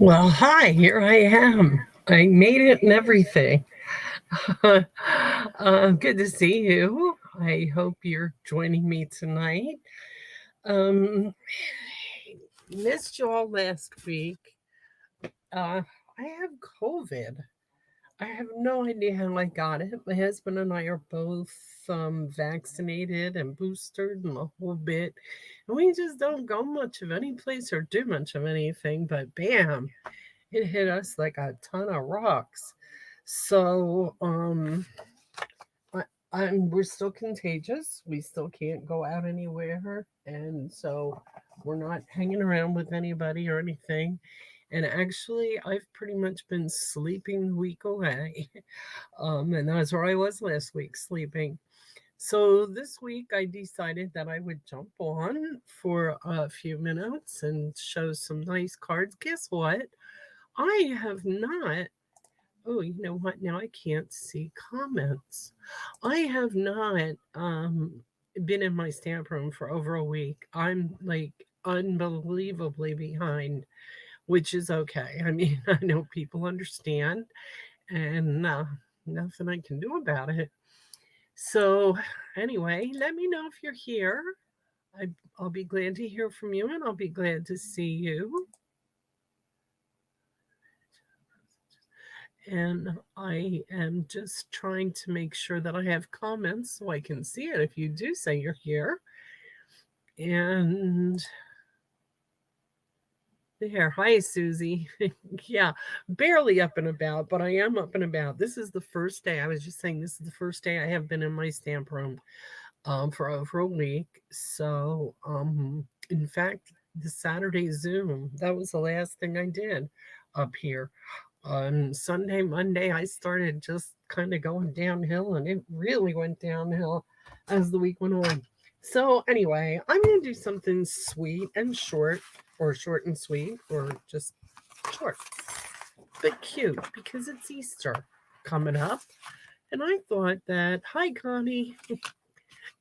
Well, hi, here I am. I made it and everything. Good to see you. I hope you're joining me tonight. Um, Missed you all last week. I have COVID. I have no idea how I got it. My husband and I are both vaccinated and boosted and the whole bit. And we just don't go much of any place or do much of anything, but bam, it hit us like a ton of rocks. So, I, we're still contagious. We still can't go out anywhere, and so we're not hanging around with anybody or anything. And actually, I've pretty much been sleeping the week away, and that's where I was last week, sleeping. So this week, I decided that I would jump on for a few minutes and show some nice cards. Guess what? I have not. Oh, you know what? Now I can't see comments. I have not been in my stamp room for over a week. I'm like unbelievably behind, which is okay. I mean, I know people understand, and nothing I can do about it. So, anyway, let me know if you're here. I, I'll be glad to hear from you, and I'll be glad to see you. And I am just trying to make sure that I have comments so I can see it if you do say you're here. And there, hi Susie. Yeah, barely up and about, but I am up and about. This is the first day. I was just saying this is the first day I have been in my stamp room for over a week. So in fact, the Saturday Zoom, that was the last thing I did up here. On Sunday, Monday, I started just kind of going downhill, and it really went downhill as the week went on. So, anyway, I'm going to do something sweet and short, or short and sweet, or just short, but cute because it's Easter coming up. And I thought that, hi, Connie.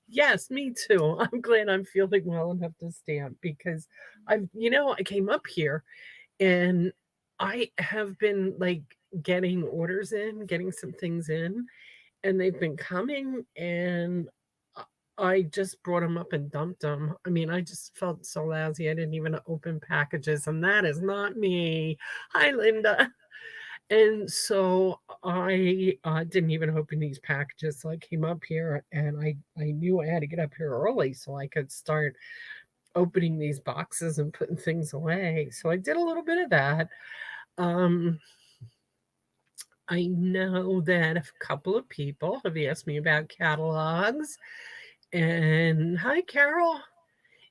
Yes, me too. I'm glad I'm feeling well enough to stamp because I came up here and I have been like getting orders in, getting some things in, and they've been coming, and I just brought them up and dumped them. I mean, I just felt so lousy. I didn't even open packages, and that is not me. Hi, Linda. And so I didn't even open these packages. So I came up here, and I knew I had to get up here early so I could start opening these boxes and putting things away. So I did a little bit of that. Um, I know that a couple of people have asked me about catalogs. And hi, Carol.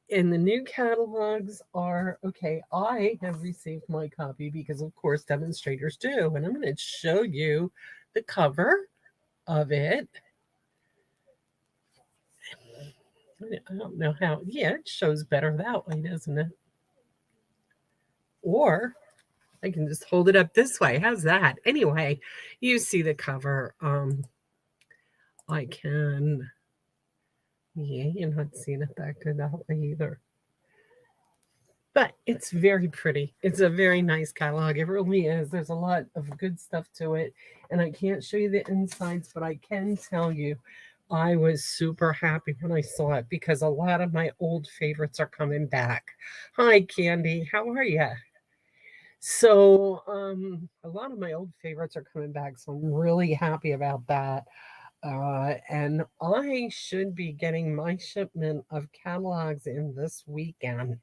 And the new catalogs are okay. I have received my copy because, of course, demonstrators do. And I'm going to show you the cover of it. I don't know how. Yeah, it shows better that way, doesn't it? Or I can just hold it up this way. How's that? Anyway, you see the cover. I can. Yeah, you're not seeing it that good that way either. But it's very pretty. It's a very nice catalog. It really is. There's a lot of good stuff to it. And I can't show you the insides, but I can tell you I was super happy when I saw it because a lot of my old favorites are coming back. Hi, Candy. How are you? So, a lot of my old favorites are coming back, so I'm really happy about that. And I should be getting my shipment of catalogs in this weekend.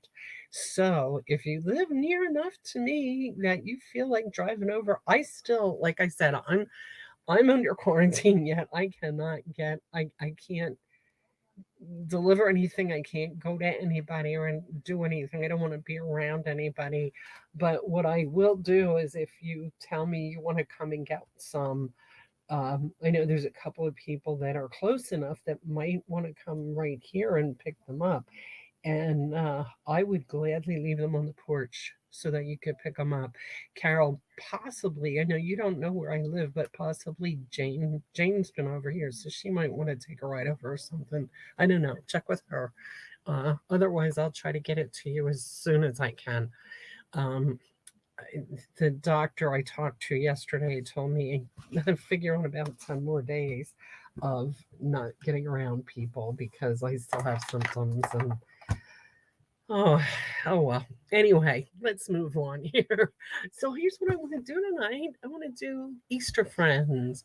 So, if you live near enough to me that you feel like driving over, I still, like I said, I'm under quarantine yet. I can't deliver anything. I can't go to anybody or do anything. I don't want to be around anybody. But what I will do is if you tell me you want to come and get some, I know there's a couple of people that are close enough that might want to come right here and pick them up. And I would gladly leave them on the porch so that you could pick them up. Carol, possibly, I know you don't know where I live, but possibly Jane's been over here, so she might want to take a ride over or something. I don't know. Check with her. Otherwise, I'll try to get it to you as soon as I can. Um, the doctor I talked to yesterday told me I figure on about 10 more days of not getting around people because I still have symptoms and oh, oh well. Anyway, let's move on here. So here's what I want to do tonight. I want to do Easter friends.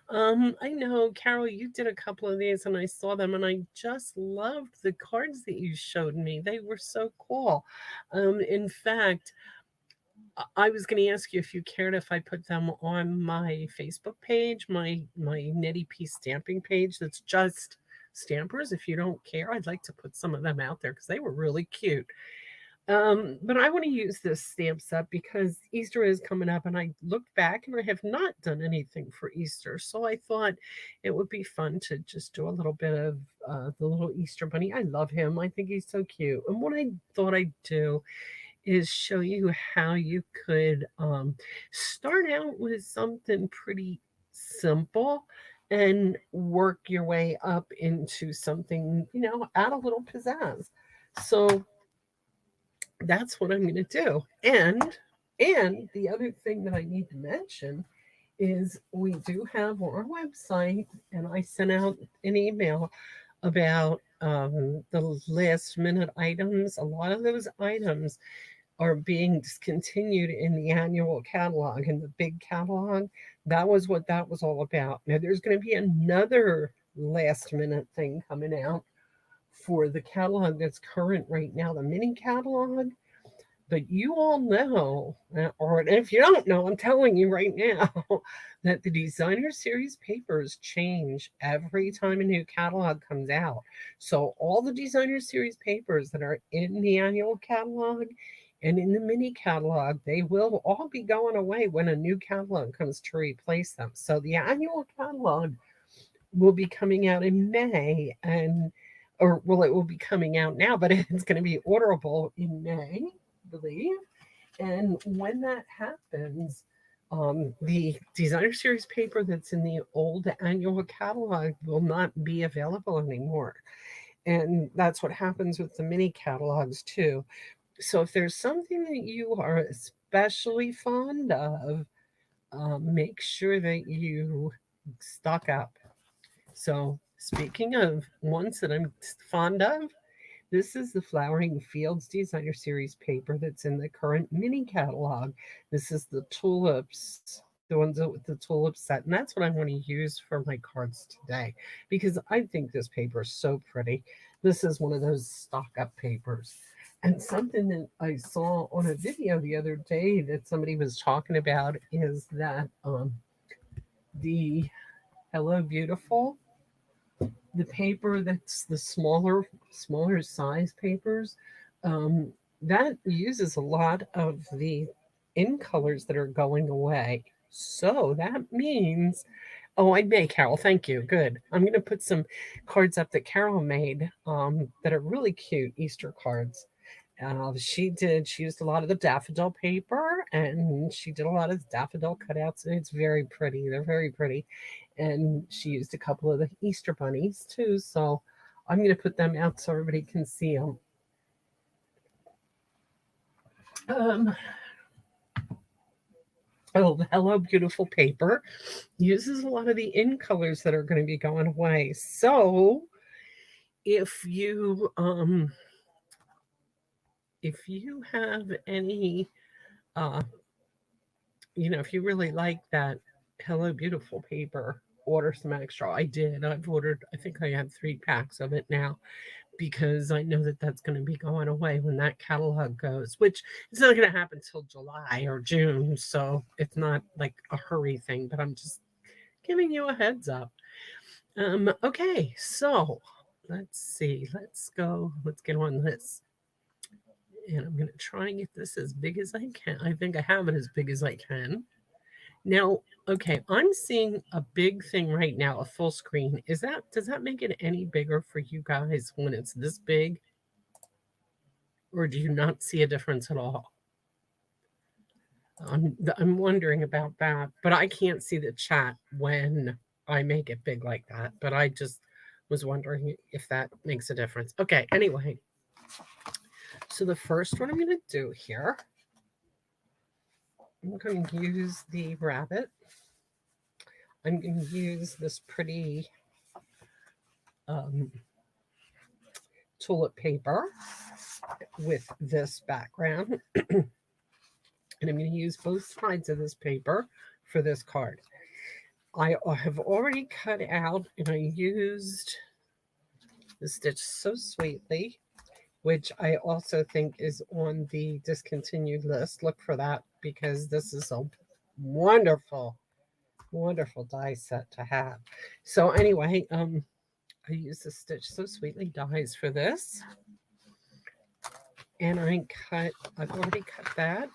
I know Carol, you did a couple of these, and I saw them, and I just loved the cards that you showed me. They were so cool. In fact, I was going to ask you if you cared if I put them on my Facebook page, my Nettie P stamping page. That's just stampers. If you don't care, I'd like to put some of them out there because they were really cute. But I want to use this stamp set because Easter is coming up, and I looked back and I have not done anything for Easter. So I thought it would be fun to just do a little bit of the little Easter bunny. I love him. I think he's so cute. And what I thought I'd do is show you how you could start out with something pretty simple and work your way up into something, add a little pizzazz. So that's what I'm going to do. And the other thing that I need to mention is we do have on our website, and I sent out an email about the last minute items. A lot of those items are being discontinued in the annual catalog and the big catalog. That was what that was all about. Now there's going to be another last minute thing coming out for the catalog that's current right now, the mini catalog. But you all know, or if you don't know, I'm telling you right now, that the designer series papers change every time a new catalog comes out. So all the designer series papers that are in the annual catalog and in the mini catalog, they will all be going away when a new catalog comes to replace them. So the annual catalog will be coming out in May, and or well, it will be coming out now, but it's going to be orderable in May, I believe. And when that happens, the designer series paper that's in the old annual catalog will not be available anymore. And that's what happens with the mini catalogs too. So if there's something that you are especially fond of, make sure that you stock up. So speaking of ones that I'm fond of, this is the Flowering Fields Designer Series paper that's in the current mini catalog. This is the Tulips, the ones with the Tulip set, and that's what I want to use for my cards today because I think this paper is so pretty. This is one of those stock up papers. And something that I saw on a video the other day that somebody was talking about is that the Hello Beautiful, the paper that's the smaller size papers, um, that uses a lot of the in colors that are going away. So that means, oh, I made Carol. Thank you. Good. I'm going to put some cards up that Carol made that are really cute Easter cards. She used a lot of the daffodil paper and she did a lot of daffodil cutouts. And it's very pretty. They're very pretty. And she used a couple of the Easter bunnies too. So I'm going to put them out so everybody can see them. Um, oh, the Hello Beautiful paper uses a lot of the in colors that are going to be going away. So if you have any uh if you really like that Hello Beautiful paper, order some extra. I did. I've ordered, I think I have 3 packs of it now because I know that that's going to be going away when that catalog goes, which it's not going to happen till July or June. So it's not like a hurry thing, but I'm just giving you a heads up. Okay, so let's see. Let's go. Let's get on this. And I'm going to try and get this as big as I can. I think I have it as big as I can. Now, okay, I'm seeing a big thing right now, a full screen. Does that make it any bigger for you guys when it's this big? Or do you not see a difference at all? I'm wondering about that, but I can't see the chat when I make it big like that. But I just was wondering if that makes a difference. Okay, anyway. So the first one I'm going to do here I'm going to use the rabbit. I'm going to use this pretty um, tulip paper with this background. And I'm going to use both sides of this paper for this card. I have already cut out and I used the Stitch So Sweetly, which I also think is on the discontinued list. Look for that because this is a wonderful, wonderful die set to have. So anyway, I use the Stitch So Sweetly dies for this. And I've already cut that.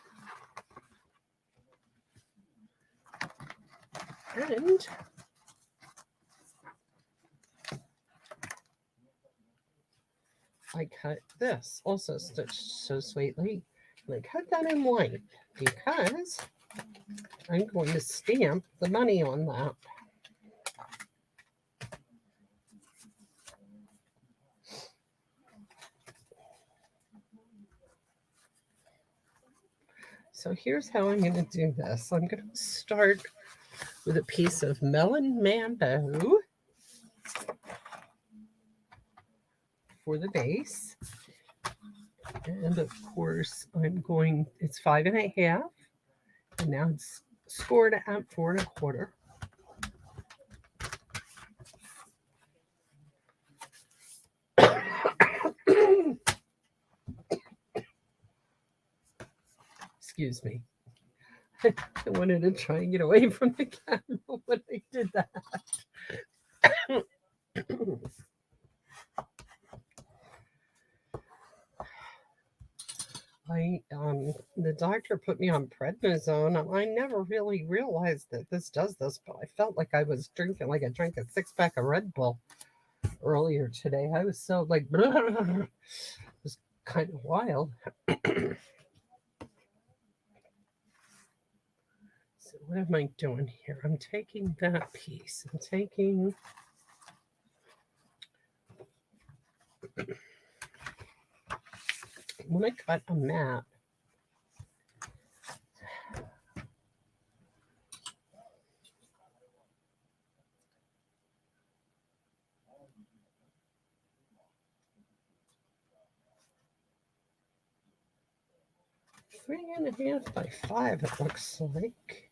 And I cut this, also Stitched So Sweetly. And I cut that in white because I'm going to stamp the money on that. So here's how I'm going to do this. I'm going to start with a piece of melon mambo for the base. And of course, it's 5.5. And now it's scored at 4.25. Excuse me. I wanted to try and get away from the camera when I did that. The doctor put me on prednisone. I never really realized that this does this, but I felt like I was drinking, like I drank a 6-pack of Red Bull earlier today. I was so like, it was kind of wild. So what am I doing here? I'm taking that piece. When I cut a map, three and a half by 5, it looks like.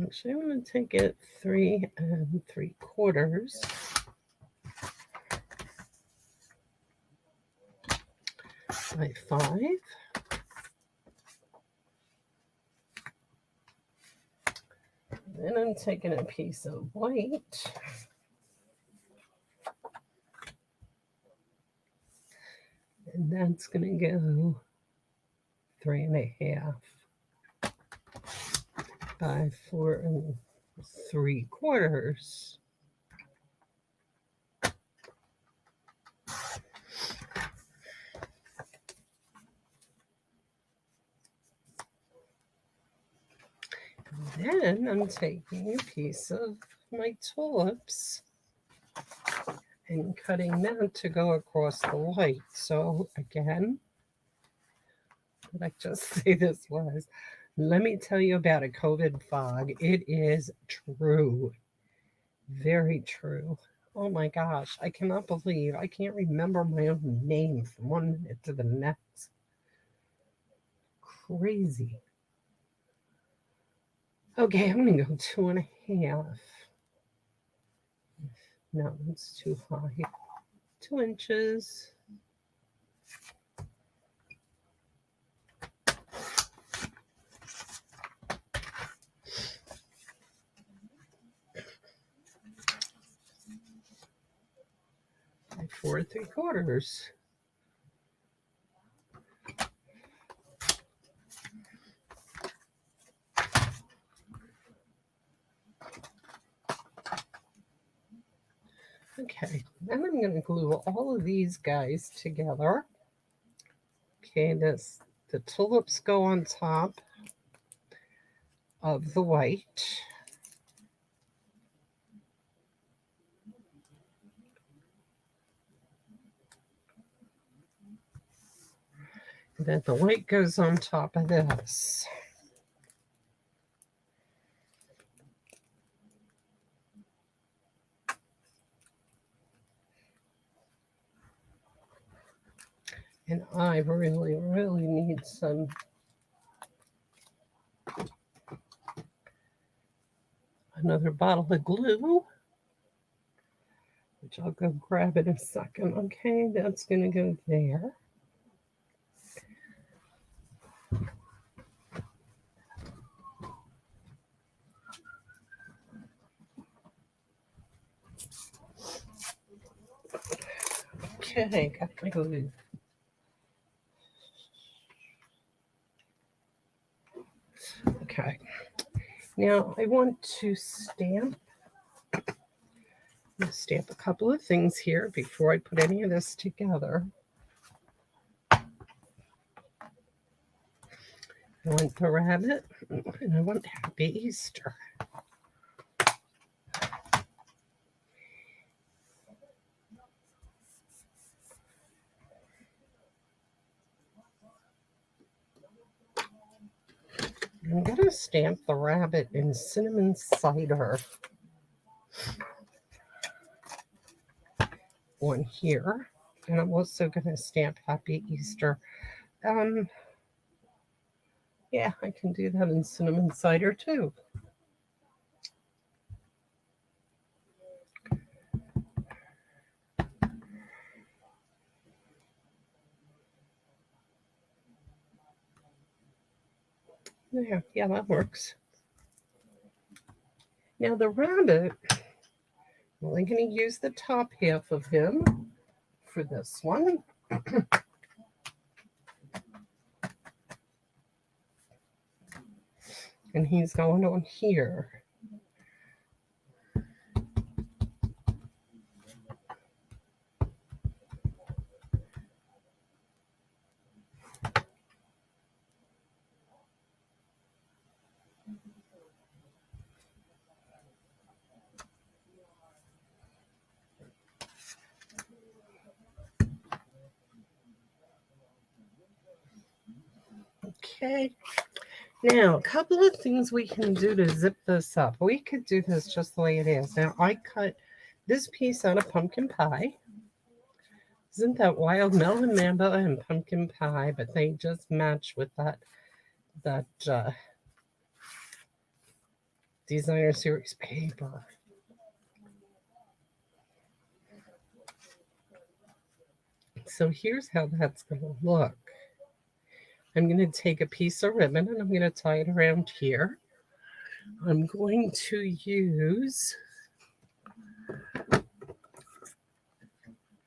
Actually, I'm going to take it 3 3/4 by 5. Then I'm taking a piece of white. And that's going to go 3.5 by 4 3/4. Then I'm taking a piece of my tulips and cutting that to go across the white. So again, what I just say this was, let me tell you about a COVID fog. It is true. Very true. Oh my gosh, I cannot believe I can't remember my own name from one minute to the next. Crazy. Okay, I'm going to go 2.5. No, that's too high. 2 inches. By 4 3/4. Okay, then I'm going to glue all of these guys together. Okay, the tulips go on top of the white. Then the white goes on top of this. And I really, really need some another bottle of glue, which I'll go grab in a second. Okay, that's going to go there. Okay, got my glue. Okay, now I want to stamp a couple of things here before I put any of this together. I want the rabbit, and I want Happy Easter. I'm going to stamp the rabbit in cinnamon cider on here. And I'm also going to stamp Happy Easter. Yeah, I can do that in cinnamon cider too. Yeah, that works. Now the rabbit, well, I'm going to use the top half of him for this one. And he's going on here. Okay. Now, a couple of things we can do to zip this up. We could do this just the way it is. Now, I cut this piece out of pumpkin pie. Isn't that wild? Melon Mamba and pumpkin pie, but they just match with that designer series paper. So here's how that's going to look. I'm going to take a piece of ribbon and I'm going to tie it around here. I'm going to use,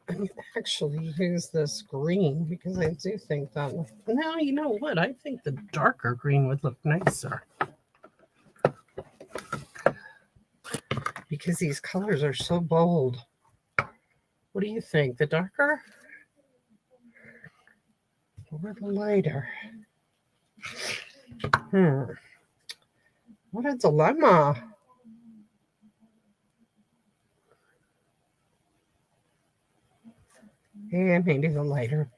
I'm going to actually use this green because I do think that, no, you know what? I think the darker green would look nicer. Because these colors are so bold. What do you think? The darker or the lighter? What a dilemma. And maybe the lighter.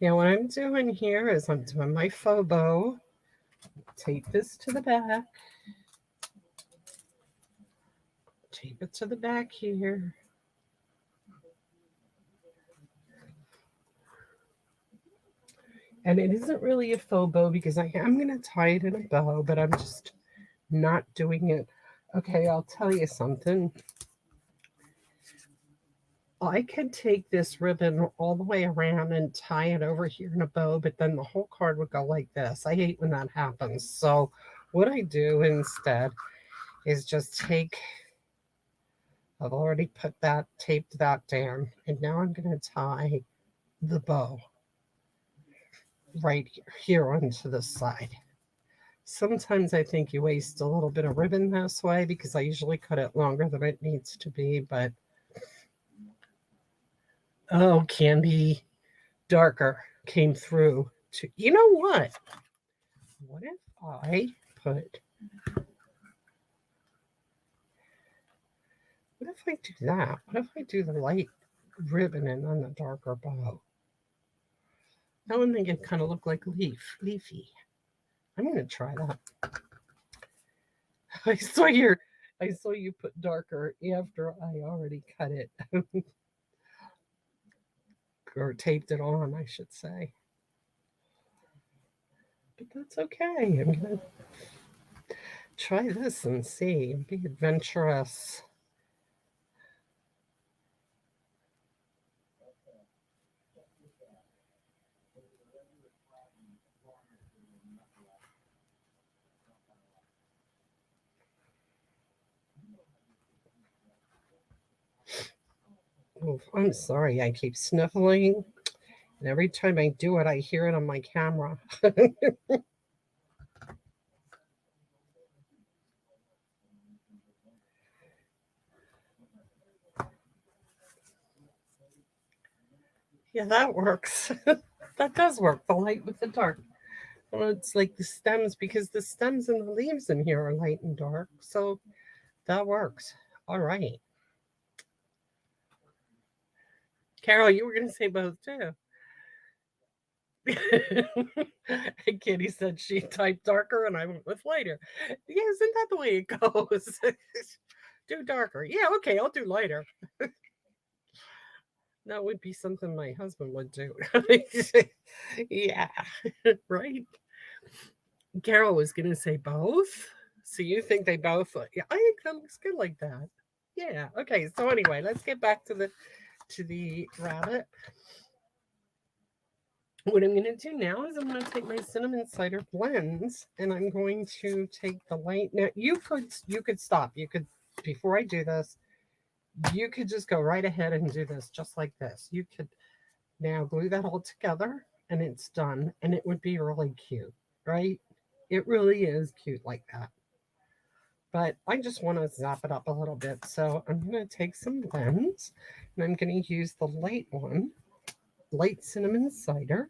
Now what I'm doing here is I'm doing my faux bow. Tape this to the back. Tape it to the back here. And it isn't really a faux bow because I am going to tie it in a bow, but I'm just not doing it. Okay, I'll tell you something. I could take this ribbon all the way around and tie it over here in a bow, but then the whole card would go like this. I hate when that happens. So what I do instead is just take, I've already put that, taped that down, and now I'm going to tie the bow right here onto the side. Sometimes I think you waste a little bit of ribbon this way because I usually cut it longer than it needs to be, but oh, Candy Darker came through to, you know what? What if I put What if I do that? What if I do the light ribbon and then the darker bow? That would make it kind of look like leafy. I'm gonna try that. I saw your, I saw you put darker after I already cut it or taped it on, I should say. But that's okay. I'm gonna try this and see. Be adventurous. Oh, I'm sorry. I keep sniffling, and every time I do it, I hear it on my camera. Yeah, that works. That does work. The light with the dark. Well, it's like the stems because the stems and the leaves in here are light and dark. So that works. All right. Carol, you were going to say both too. And Kitty said she typed darker and I went with lighter. Yeah, isn't that the way it goes? Do darker. Yeah, okay, I'll do lighter. That would be something my husband would do. Yeah, right. Carol was going to say both. So you think they both? Yeah, I think that looks good like that. Yeah. Okay. So anyway, let's get back to the rabbit. What I'm going to do now is I'm going to take my cinnamon cider blends and I'm going to take the light. Now you could stop. You could before I do this, you could just go right ahead and do this just like this. You could now glue that all together and it's done and it would be really cute, right? It really is cute like that. But I just want to zap it up a little bit. So I'm going to take some blends and I'm going to use the light one, light cinnamon cider.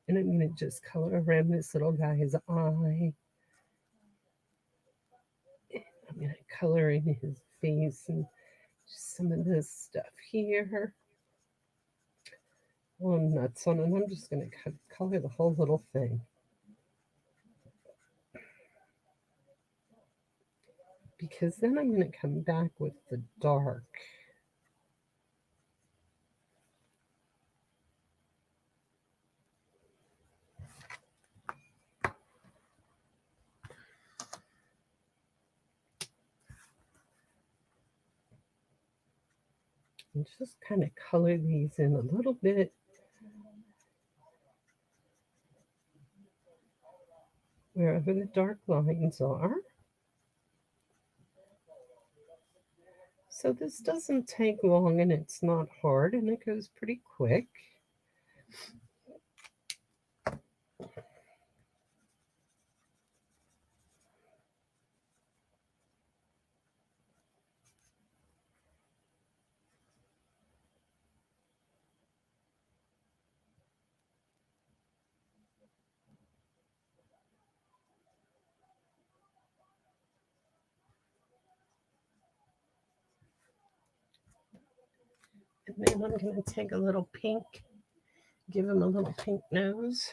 And I'm going to just color around this little guy's eye. I'm going to color in his face and just some of this stuff here. All nuts on it. I'm just going to color the whole little thing. Because then I'm going to come back with the dark. And just kind of color these in a little bit. Wherever the dark lines are. So this doesn't take long and it's not hard and it goes pretty quick. And then I'm going to take a little pink, give him a little pink nose.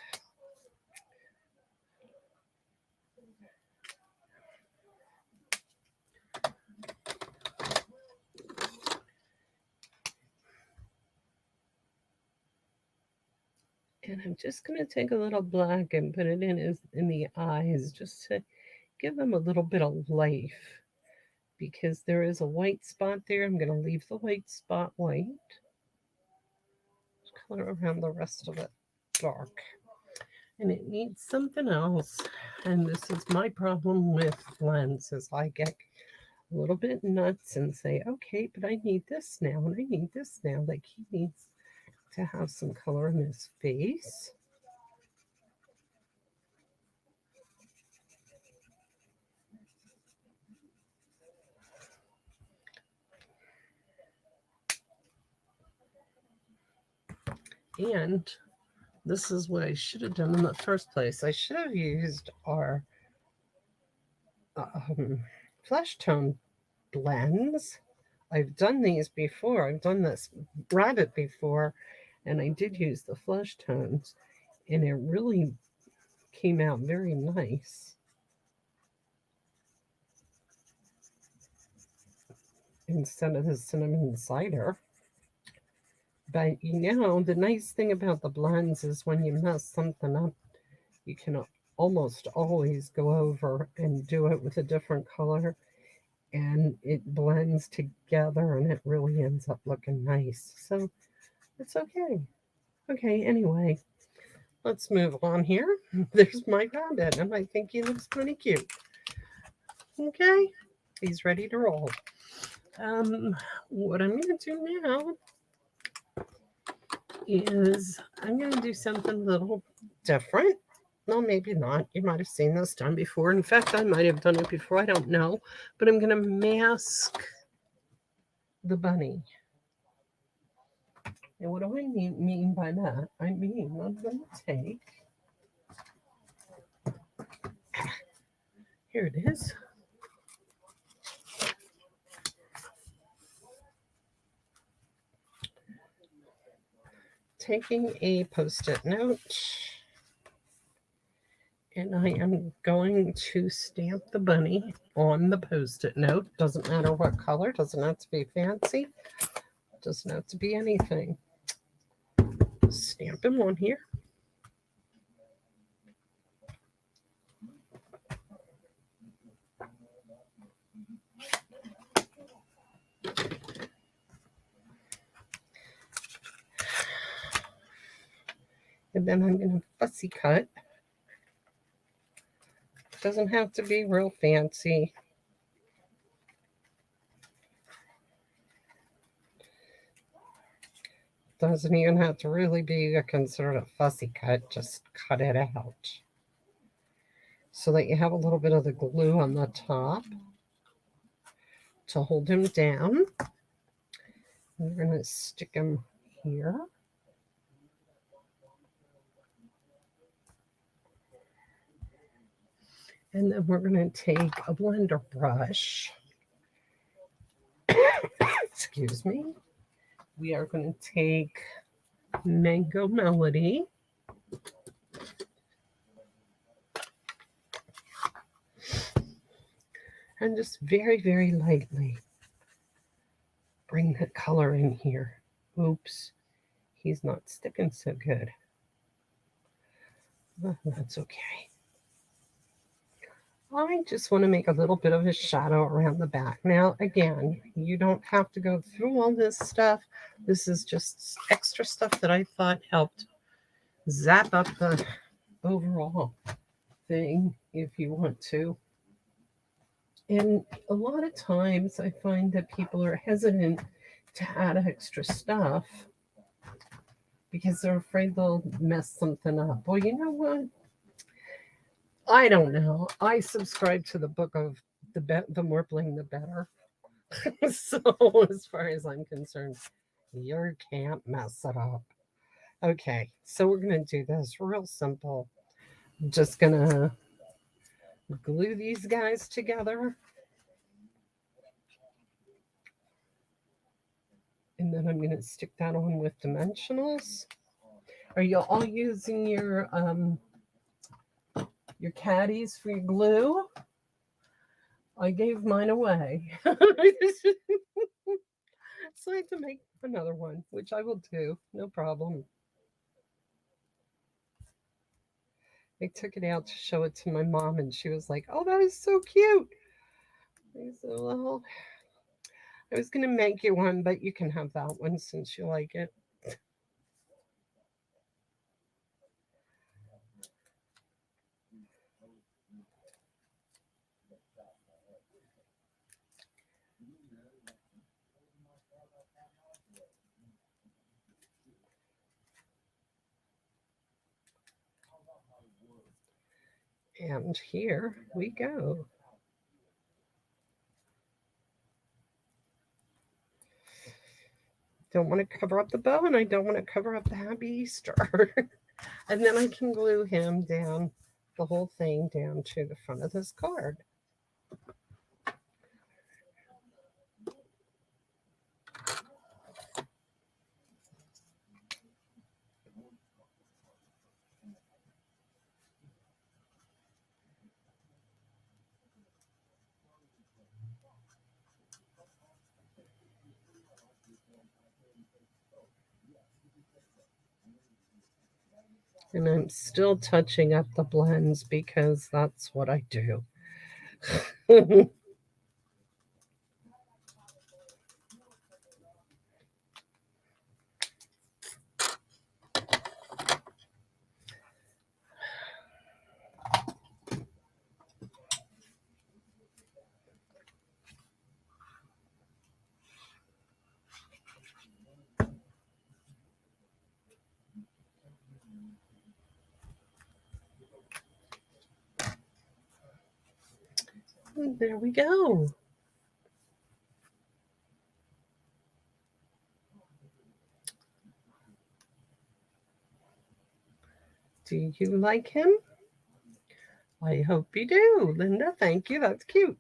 And I'm just going to take a little black and put it in the eyes just to give them a little bit of life. Because there is a white spot there, I'm going to leave the white spot white. Color around the rest of it dark. And it needs something else. And this is my problem with blends is I get a little bit nuts and say, okay, but I need this now and I need this now. Like he needs to have some color in his face. And this is what I should have done in the first place. I should have used our flesh tone blends. I've done these before. I've done this rabbit before, and I did use the flesh tones, and it really came out very nice instead of the cinnamon cider. But the nice thing about the blends is when you mess something up, you can almost always go over and do it with a different color, and it blends together and it really ends up looking nice. So it's okay. Okay, anyway, let's move on here. There's my rabbit, and I think he looks pretty cute. Okay, he's ready to roll. What I'm going to do now is I'm going to do something a little different. No, maybe not. You might have seen this done before. In fact, I might have done it before. I don't know. But I'm going to mask the bunny. And what do I mean by that? I mean, I'm going to take, here it is. Taking a Post-it note, and I am going to stamp the bunny on the Post-it note. Doesn't matter what color, doesn't have to be fancy, doesn't have to be anything. Stamp him on here. And then I'm going to fussy cut. Doesn't have to be real fancy. Doesn't even have to really be considered a fussy cut. Just cut it out so that you have a little bit of the glue on the top to hold him down. We're going to stick him here. And then we're going to take a blender brush. Excuse me. We are going to take Mango Melody. And just very, very lightly bring the color in here. Oops, he's not sticking so good. Oh, that's okay. I just want to make a little bit of a shadow around the back. Now, again, you don't have to go through all this stuff. This is just extra stuff that I thought helped zap up the overall thing if you want to. And a lot of times I find that people are hesitant to add extra stuff because they're afraid they'll mess something up. Well, you know what? I don't know. I subscribe to the book of the more bling, the better. So as far as I'm concerned, you can't mess it up. Okay, so we're going to do this real simple. I'm just going to glue these guys together. And then I'm going to stick that on with dimensionals. Are you all using your caddies for your glue? I gave mine away. So I have to make another one, which I will do, no problem. I took it out to show it to my mom, and she was like, "Oh, that is so cute." I said, "Well, I was going to make you one, but you can have that one since you like it." And here we go. Don't want to cover up the bow, and I don't want to cover up the Happy Easter. And then I can glue him down, the whole thing down to the front of this card. And I'm still touching up the blends because that's what I do. And there we go. Do you like him? I hope you do. Linda, thank you. That's cute.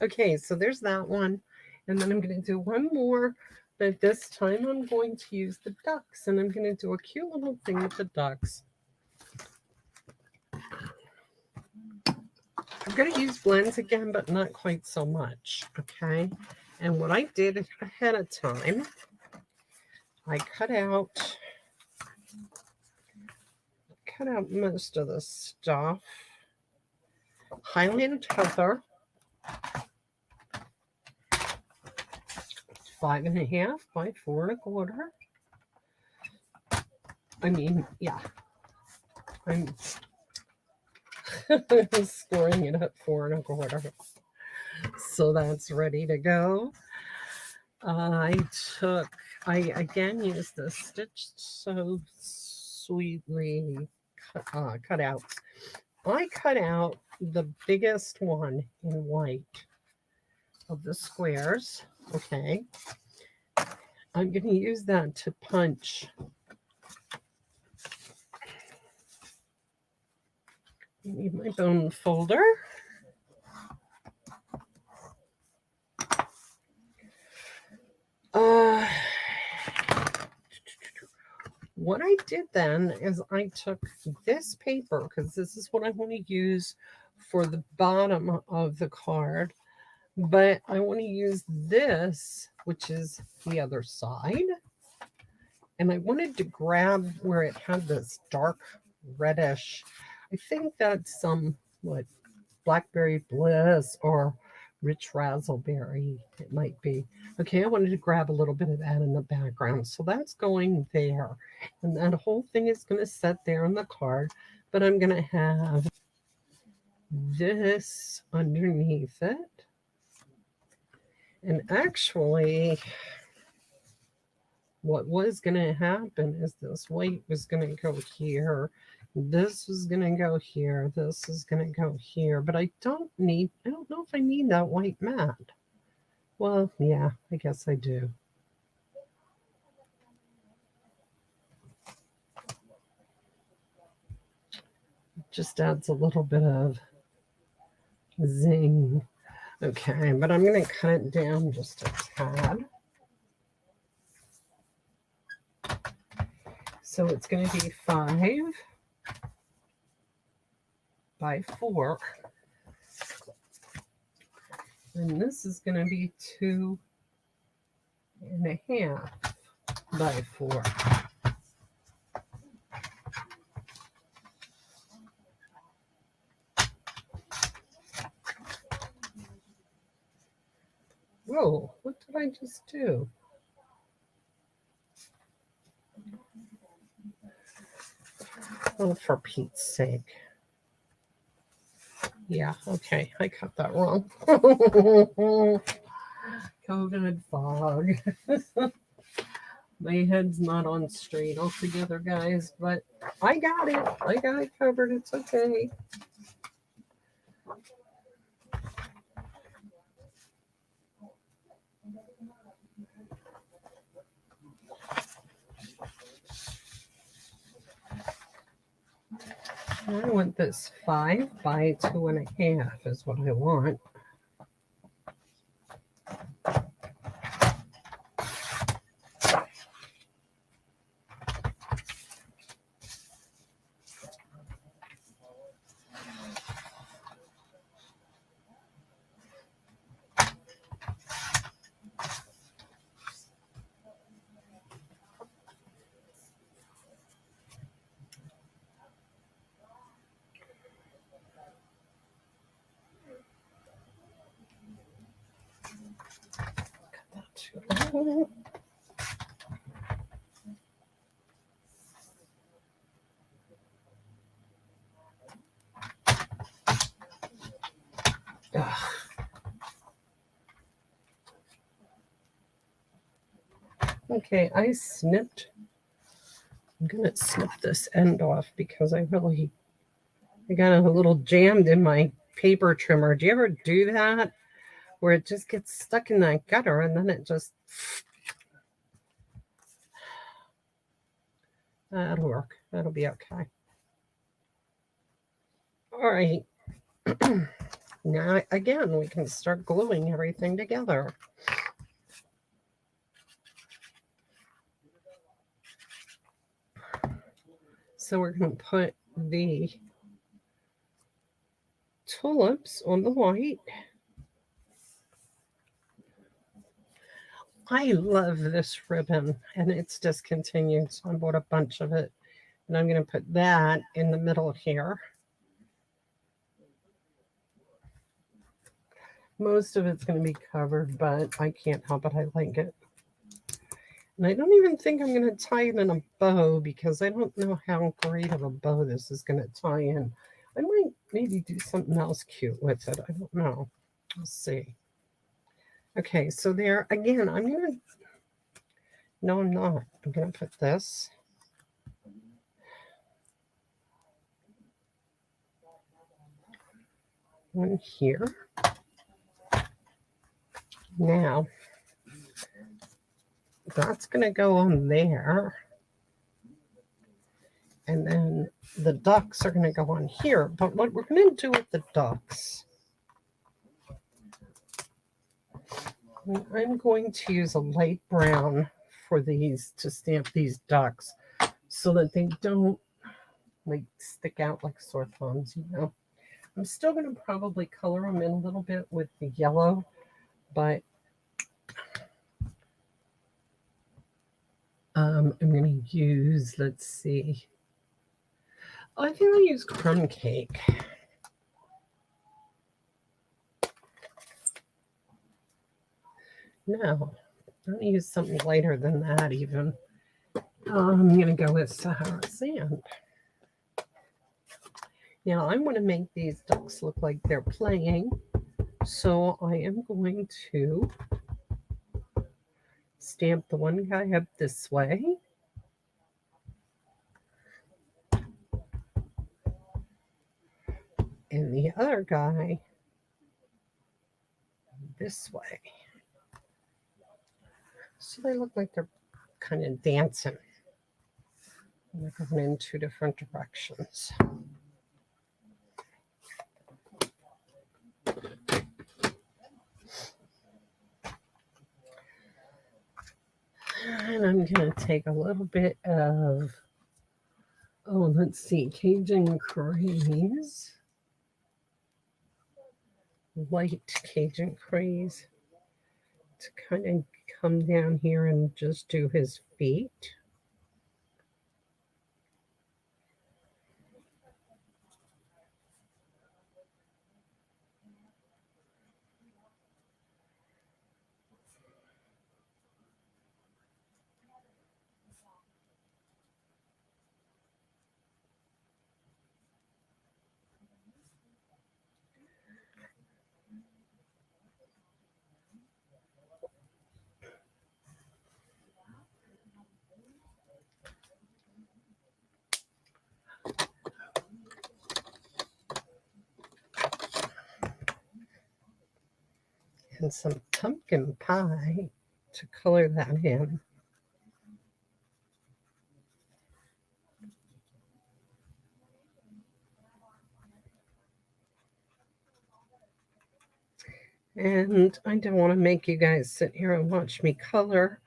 Okay, so there's that one. And then I'm going to do one more. But this time I'm going to use the ducks. And I'm going to do a cute little thing with the ducks. I'm going to use blends again, but not quite so much. Okay. And what I did ahead of time, I cut out most of the stuff. Highland Heather, 5.5 by 4.25. I mean, yeah, I'm scoring it at 4.25. So that's ready to go. I again used the Stitch So Sweetly cutouts. I cut out the biggest one in white of the squares. Okay. I'm going to use that to punch. I need my bone folder. What I did then is I took this paper, because this is what I want to use for the bottom of the card, but I want to use this, which is the other side. And I wanted to grab where it had this dark reddish, I think that's some, Blackberry Bliss or Rich Razzleberry, it might be. Okay, I wanted to grab a little bit of that in the background. So that's going there. And that whole thing is going to set there on the card. But I'm going to have this underneath it. And actually, what was going to happen is this white was going to go here. This was going to go here. This is going to go here. But I don't know if I need that white mat. Well, yeah, I guess I do. Just adds a little bit of zing. Okay, but I'm going to cut it down just a tad. So it's going to be 5 by 4. And this is going to be 2.5 by 4. Whoa, what did I just do? Oh, for Pete's sake. Yeah, okay, I cut that wrong. COVID fog. My head's not on straight altogether, guys, but I got it. I got it covered. It's okay. I want this 5 by 2.5 is what I want. Okay, I'm gonna snip this end off because I got a little jammed in my paper trimmer. Do you ever do that? Where it just gets stuck in that gutter and then it just... That'll work. That'll be okay. All right. Now, again, we can start gluing everything together. So we're going to put the tulips on the white. I love this ribbon, and it's discontinued, so I bought a bunch of it. And I'm going to put that in the middle here. Most of it's going to be covered, but I can't help it. I like it. And I don't even think I'm going to tie it in a bow because I don't know how great of a bow this is going to tie in. I might maybe do something else cute with it. I don't know. We'll see. Okay, so there again, I'm going to... No, I'm not. I'm going to put this. One here. Now, that's going to go on there. And then the ducks are going to go on here. But what we're going to do with the ducks, I'm going to use a light brown for these to stamp these ducks so that they don't like stick out like sore thumbs, you know. I'm still going to probably color them in a little bit with the yellow, but I'm going to use, let's see. Oh, I think I'll use crumb cake. No, I'm going to use something lighter than that even. I'm going to go with Sahara sand. Now, I want to make these ducks look like they're playing, so I am going to stamp the one guy up this way. And the other guy this way. So they look like they're kind of dancing. And they're going in two different directions. And I'm going to take a little bit of, oh, let's see, Cajun Craze. Light Cajun Craze to kind of come down here and just do his feet. And some pumpkin pie to color that in. And I don't want to make you guys sit here and watch me color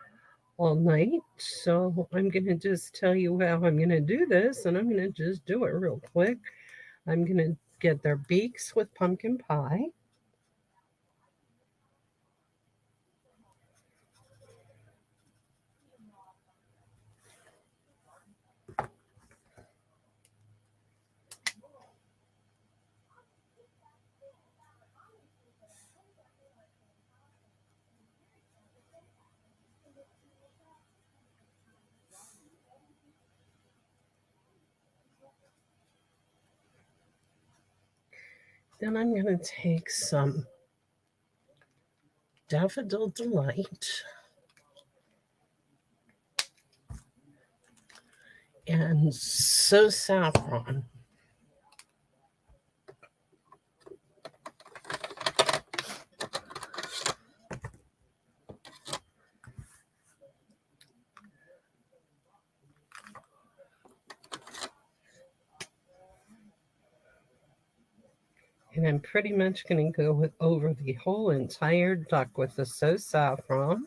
all night. So I'm going to just tell you how I'm going to do this, and I'm going to just do it real quick. I'm going to get their beaks with pumpkin pie. Then I'm going to take some Daffodil Delight and So Saffron. And I'm pretty much going to go over the whole entire duck with the So Saffron.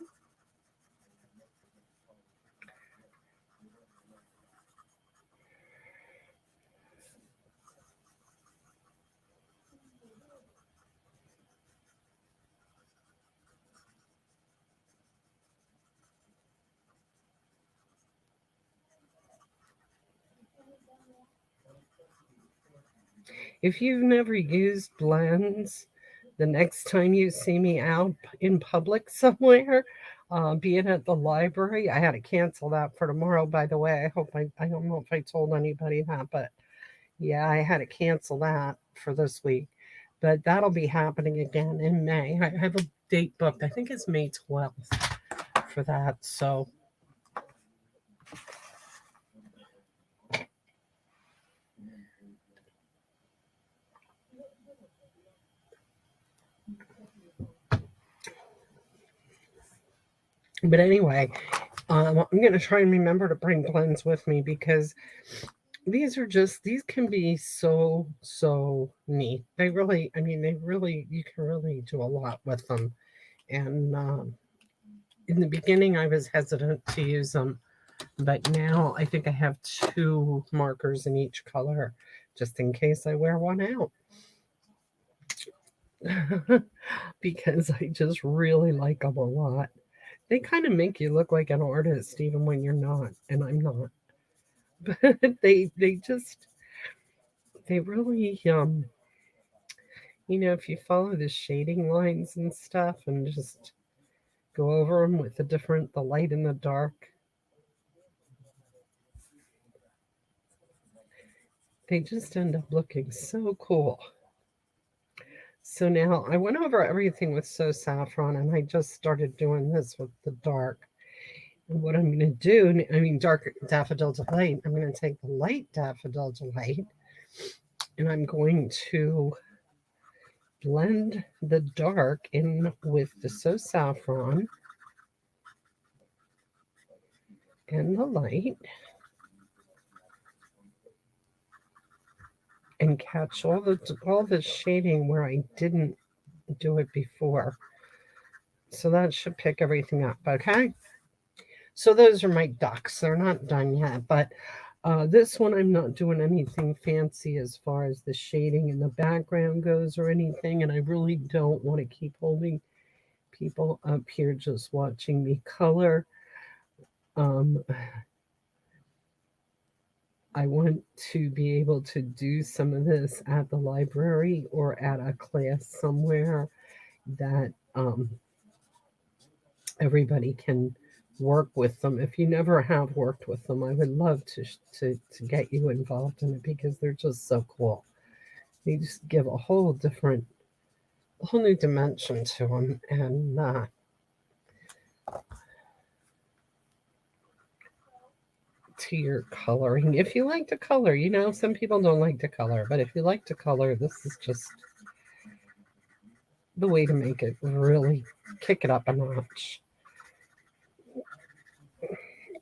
If you've never used blends, the next time you see me out in public somewhere, be it at the library, I had to cancel that for tomorrow, by the way. I don't know if I told anybody that, but yeah, I had to cancel that for this week. But that'll be happening again in May. I have a date booked. I think it's May 12th for that. So but anyway, I'm going to try and remember to bring blends with me because these can be so neat. They really, I mean, you can really do a lot with them. And in the beginning, I was hesitant to use them, but now I think I have 2 markers in each color just in case I wear one out. Because I just really like them a lot. They kind of make you look like an artist even when you're not, and I'm not. But they really if you follow the shading lines and stuff and just go over them with the light and the dark, they just end up looking so cool. So now I went over everything with So Saffron, and I just started doing this with the dark. And what I'm going to do, dark Daffodil Delight, I'm going to take the light Daffodil Delight, and I'm going to blend the dark in with the So Saffron and the light, and catch all the shading where I didn't do it before. So that should pick everything up, okay? So those are my ducks. They're not done yet, but this one I'm not doing anything fancy as far as the shading in the background goes or anything, and I really don't want to keep holding people up here just watching me color. I want to be able to do some of this at the library or at a class somewhere that everybody can work with them. If you never have worked with them, I would love to get you involved in it because they're just so cool. They just give a whole new dimension to them, and to your coloring. If you like to color, some people don't like to color, but if you like to color, this is just the way to make it really kick it up a notch.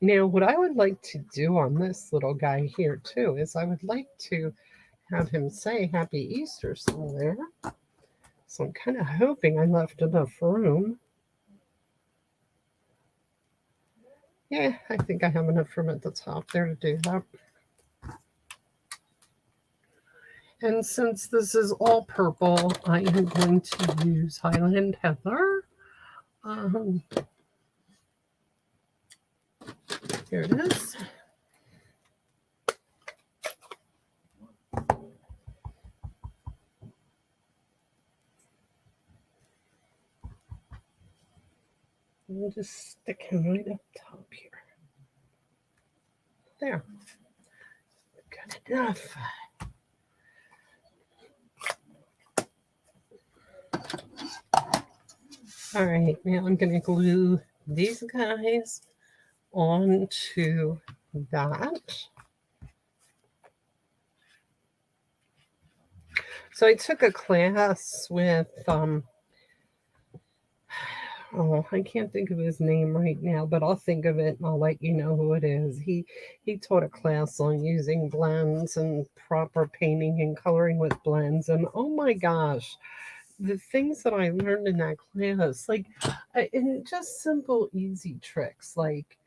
Now, what I would like to do on this little guy here too is I would like to have him say Happy Easter somewhere. So I'm kind of hoping I left enough room. Yeah, I think I have enough room at the top there to do that. And since this is all purple, I am going to use Highland Heather. Here it is. I'll just stick him right up top here. There. Good enough. All right, now I'm going to glue these guys onto that. So I took a class with oh, I can't think of his name right now, but I'll think of it and I'll let you know who it is. He taught a class on using blends and proper painting and coloring with blends, and oh my gosh, the things that I learned in that class, like, and just simple, easy tricks, like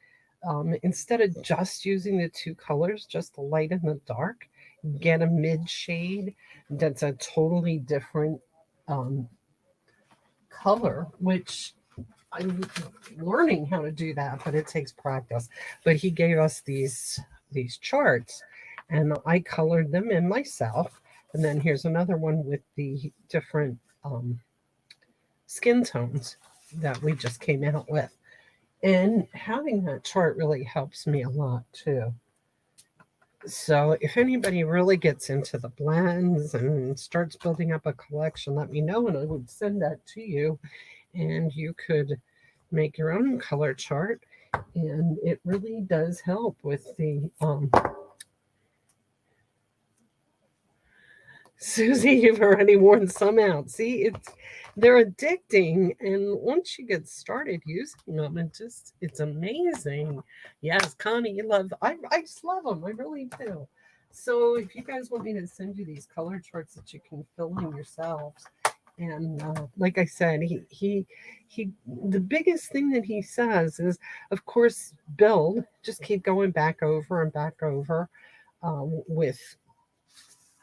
instead of just using the two colors, just the light and the dark, get a mid shade that's a totally different um, color, which I'm learning how to do that, but it takes practice. But he gave us these charts, and I colored them in myself. And then here's another one with the different skin tones that we just came out with. And having that chart really helps me a lot too. So if anybody really gets into the blends and starts building up a collection, let me know and I would send that to you. And you could make your own color chart. And it really does help with the Susie, you've already worn some out. See, they're addicting, and once you get started using them, it's amazing. Yes, Connie, you love. I just love them. I really do. So if you guys want me to send you these color charts that you can fill in yourselves, and like I said, he the biggest thing that he says is, of course, build. Just keep going back over and back over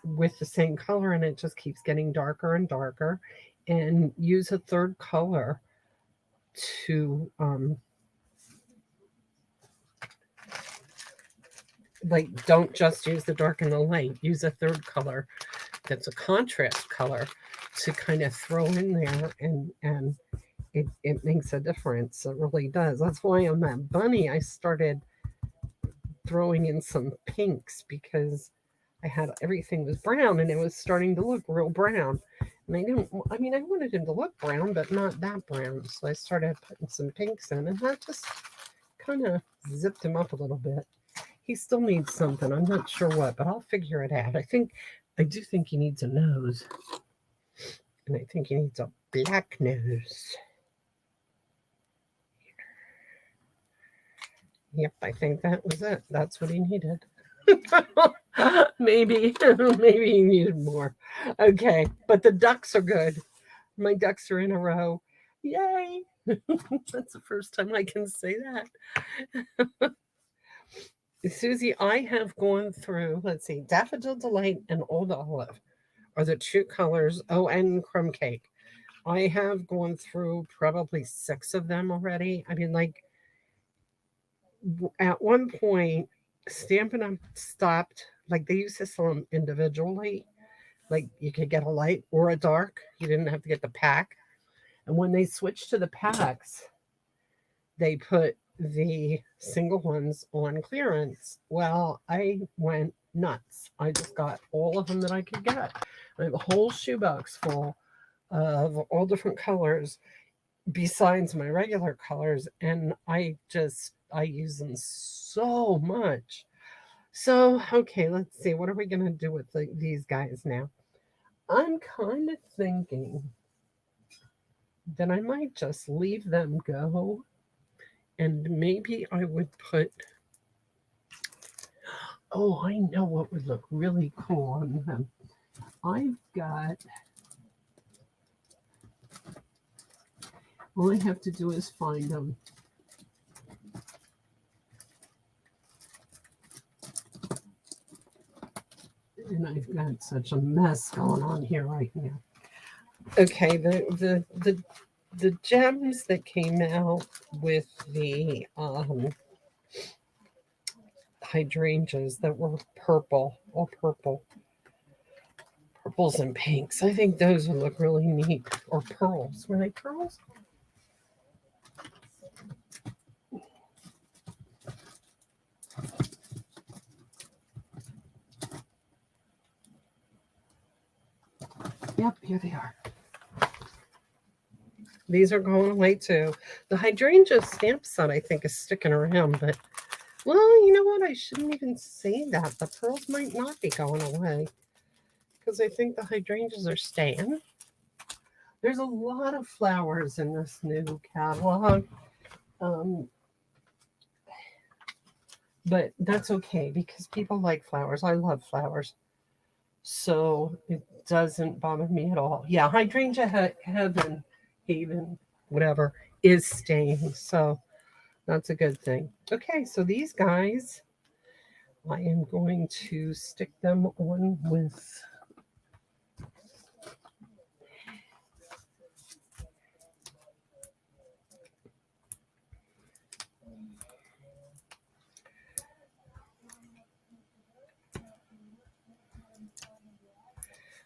with the same color, and it just keeps getting darker and darker, and use a third color to like, don't just use the dark and the light, use a third color that's a contrast color to kind of throw in there, and it makes a difference. It really does. That's why on that bunny I started throwing in some pinks, because I had everything was brown and it was starting to look real brown. And I mean, I wanted him to look brown, but not that brown. So I started putting some pinks in, and that just kind of zipped him up a little bit. He still needs something. I'm not sure what, but I'll figure it out. I do think he needs a nose. And I think he needs a black nose. Yep, I think that was it. That's what he needed. maybe, maybe he needed more. Okay, but the ducks are good. My ducks are in a row. Yay! That's the first time I can say that. Susie, I have gone through, let's see, Daffodil Delight and Old Olive are the two colors. Oh, and Crumb Cake. I have gone through probably 6 of them already. I mean, like, at one point, Stampin' Up stopped. Like, they used to sell them individually. Like, you could get a light or a dark. You didn't have to get the pack. And when they switched to the packs, they put the single ones on clearance. Well, I went nuts. I just got all of them that I could get. I have a whole shoebox full of all different colors besides my regular colors, and I use them so much. So, okay, let's see. What are we going to do with these guys now? I'm kind of thinking that I might just leave them go, and maybe I would put, oh, I know what would look really cool on them. I've got, all I have to do is find them. And I've got such a mess going on here right now. Okay, the gems that came out with the hydrangeas that were purple, all purples and pinks. I think those would look really neat. Or pearls. Were they pearls? Yep, here they are. These are going away too. The hydrangea stamp set, I think, is sticking around, but well, you know what? I shouldn't even say that. The pearls might not be going away because I think the hydrangeas are staying. There's a lot of flowers in this new catalog, um, but that's okay because people like flowers. I love flowers, so it doesn't bother me at all. Yeah, hydrangea heaven, haven, whatever is staying, so that's a good thing. Okay, so these guys, I am going to stick them on with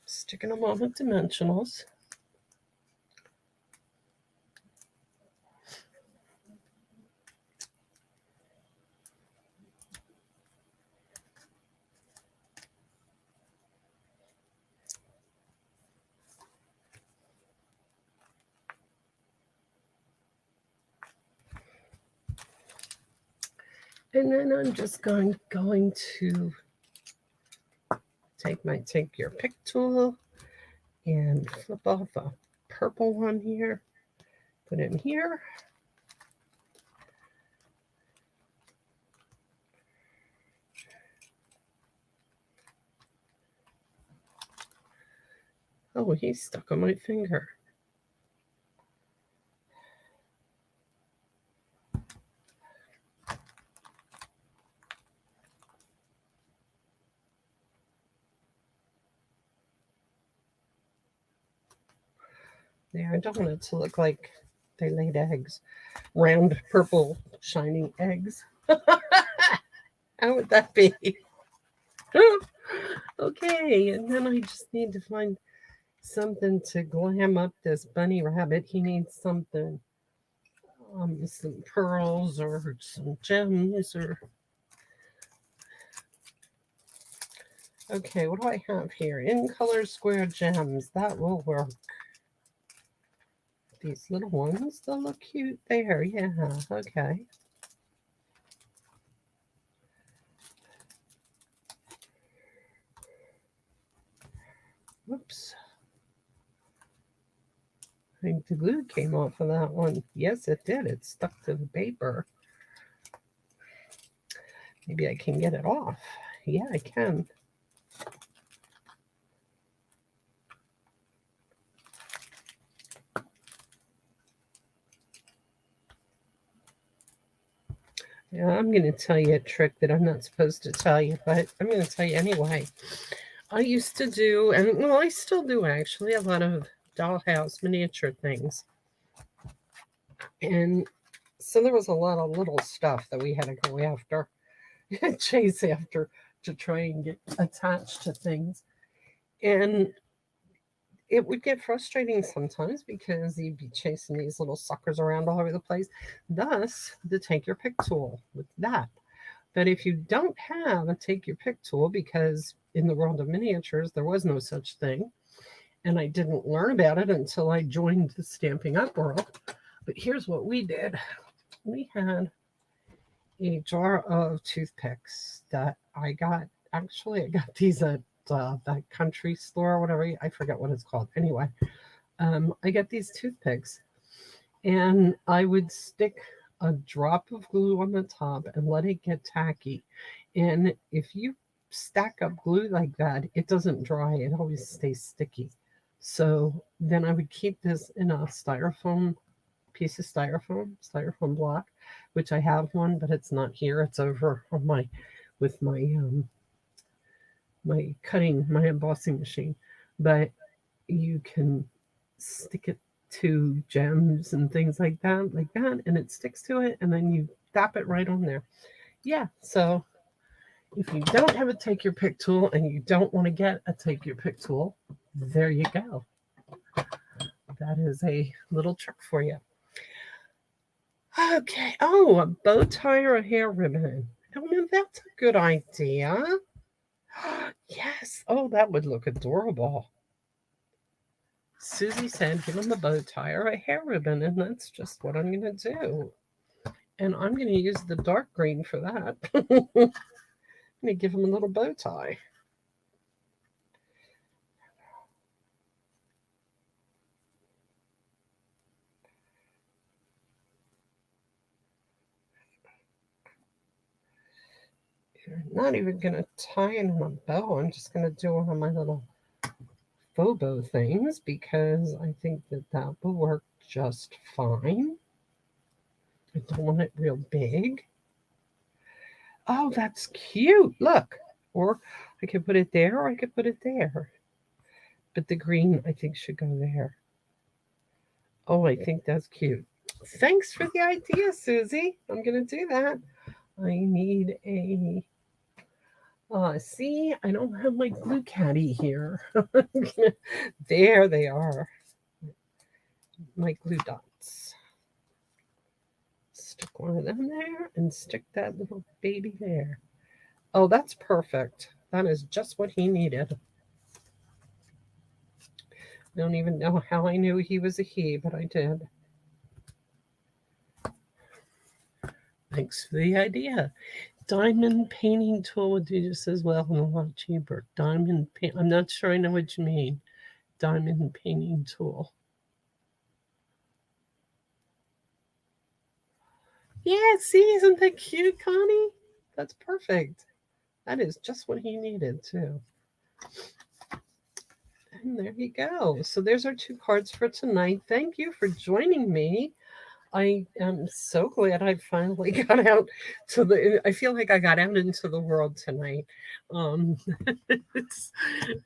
sticking them on with dimensionals. And then I'm just going to take your pick tool and flip off a purple one here, put in here. Oh, he's stuck on my finger. There, I don't want it to look like they laid eggs. Round, purple, shining eggs. How would that be? Okay, and then I just need to find something to glam up this bunny rabbit. He needs something, some pearls or some gems or... Okay, what do I have here? In color square gems. That will work. These little ones, they'll look cute there. Yeah, okay. Whoops. I think the glue came off of that one. Yes, it did. It stuck to the paper. Maybe I can get it off. Yeah, I can. Yeah, I'm going to tell you a trick that I'm not supposed to tell you, but I'm going to tell you anyway. I used to do, and well, I still do actually, a lot of dollhouse miniature things. And so there was a lot of little stuff that we had to go after, chase after to try and get attached to things. And it would get frustrating sometimes because you'd be chasing these little suckers around all over the place. Thus, the take your pick tool with that. But if you don't have a take your pick tool, because in the world of miniatures, there was no such thing, and I didn't learn about it until I joined the Stamping Up world. But here's what we did. We had a jar of toothpicks that I got. Actually, I got these at that country store or whatever. I forget what it's called. Anyway, I got these toothpicks, and I would stick a drop of glue on the top and let it get tacky. And if you stack up glue like that, it doesn't dry. It always stays sticky. So then I would keep this in a styrofoam piece of styrofoam block, which I have one, but it's not here. It's over on my with my embossing machine. But you can stick it to gems and things like that, and it sticks to it, and then you tap it right on there. Yeah, so if you don't have a take your pick tool and you don't want to get a take your pick tool, there you go. That is a little trick for you. Okay. Oh, a bow tie or a hair ribbon. Oh, now that's a good idea. Yes. Oh, that would look adorable. Susie said, give him a bow tie or a hair ribbon, and that's just what I'm going to do. And I'm going to use the dark green for that. I'm going to give him a little bow tie. I'm not even going to tie it in a bow. I'm just going to do one of my little faux bow things because I think that that will work just fine. I don't want it real big. Oh, that's cute. Look. Or I could put it there or I could put it there. But the green, I think, should go there. Oh, I think that's cute. Thanks for the idea, Susie. I'm going to do that. I need a... see, I don't have my glue caddy here. There they are. My glue dots. Stick one of them there and stick that little baby there. Oh, that's perfect. That is just what he needed. I don't even know how I knew he was a he, but I did. Thanks for the idea. Diamond painting tool would do just as well and a lot cheaper. Diamond paint. I'm not sure I know what you mean. Diamond painting tool. Yeah, see, isn't that cute, Connie? That's perfect. That is just what he needed, too. And there you go. So there's our 2 cards for tonight. Thank you for joining me. I am so glad I finally got out to the. I feel like I got out into the world tonight. Um, it's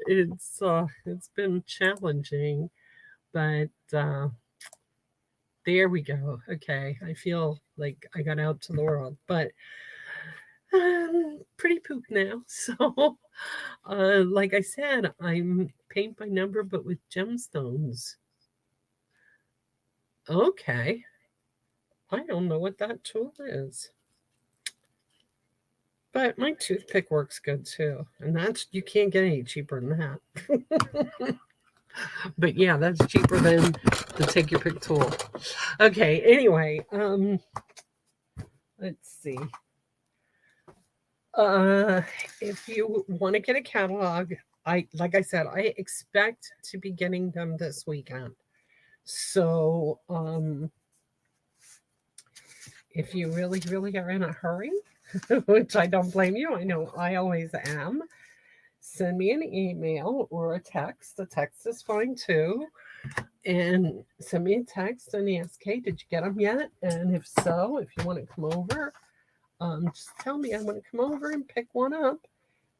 it's been challenging, but there we go. Okay, I feel like I got out to the world, but pretty poop now. So, like I said, I'm paint by number, but with gemstones. Okay. I don't know what that tool is. But my toothpick works good too. And that's, you can't get any cheaper than that. But yeah, that's cheaper than the take your pick tool. Okay, anyway, let's see. If you want to get a catalog, like I said, I expect to be getting them this weekend. So, if you really, really are in a hurry, which I don't blame you, I know I always am, send me an email or a text. The text is fine too. And send me a text and ask, hey, did you get them yet? And if so, if you want to come over, just tell me I want to come over and pick one up.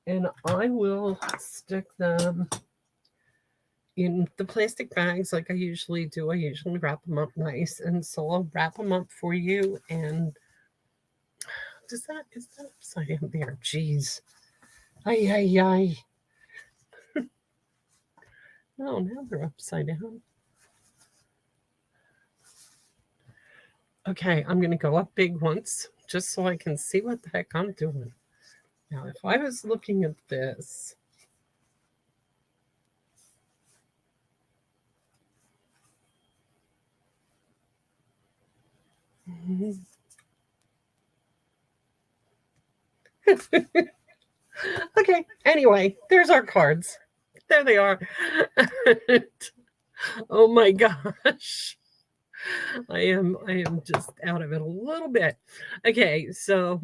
And I will stick them in the plastic bags like I usually do. I usually wrap them up nice. And so I'll wrap them up for you. And is that upside down there? Jeez. Ay, ay, ay. No, now they're upside down. Okay, I'm going to go up big once just so I can see what the heck I'm doing. Now, if I was looking at this, okay, anyway, there's our cards. There they are. Oh my gosh. I am just out of it a little bit. Okay, so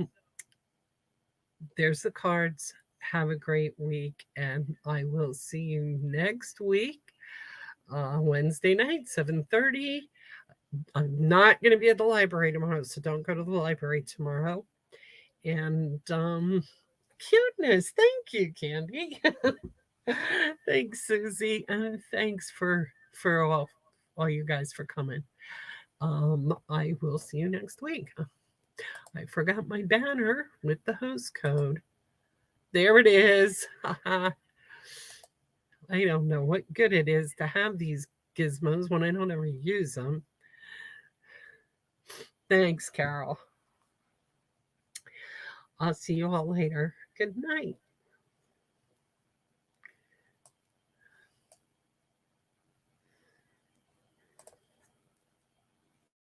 there's the cards. Have a great week, and I will see you next week, Wednesday night, 7:30. I'm not going to be at the library tomorrow, so don't go to the library tomorrow. And cuteness. Thank you, Candy. Thanks, Susie, and thanks for all you guys for coming. I will see you next week. I forgot my banner with the host code. There it is. I don't know what good it is to have these gizmos when I don't ever use them. Thanks, Carol. I'll see you all later. Good night.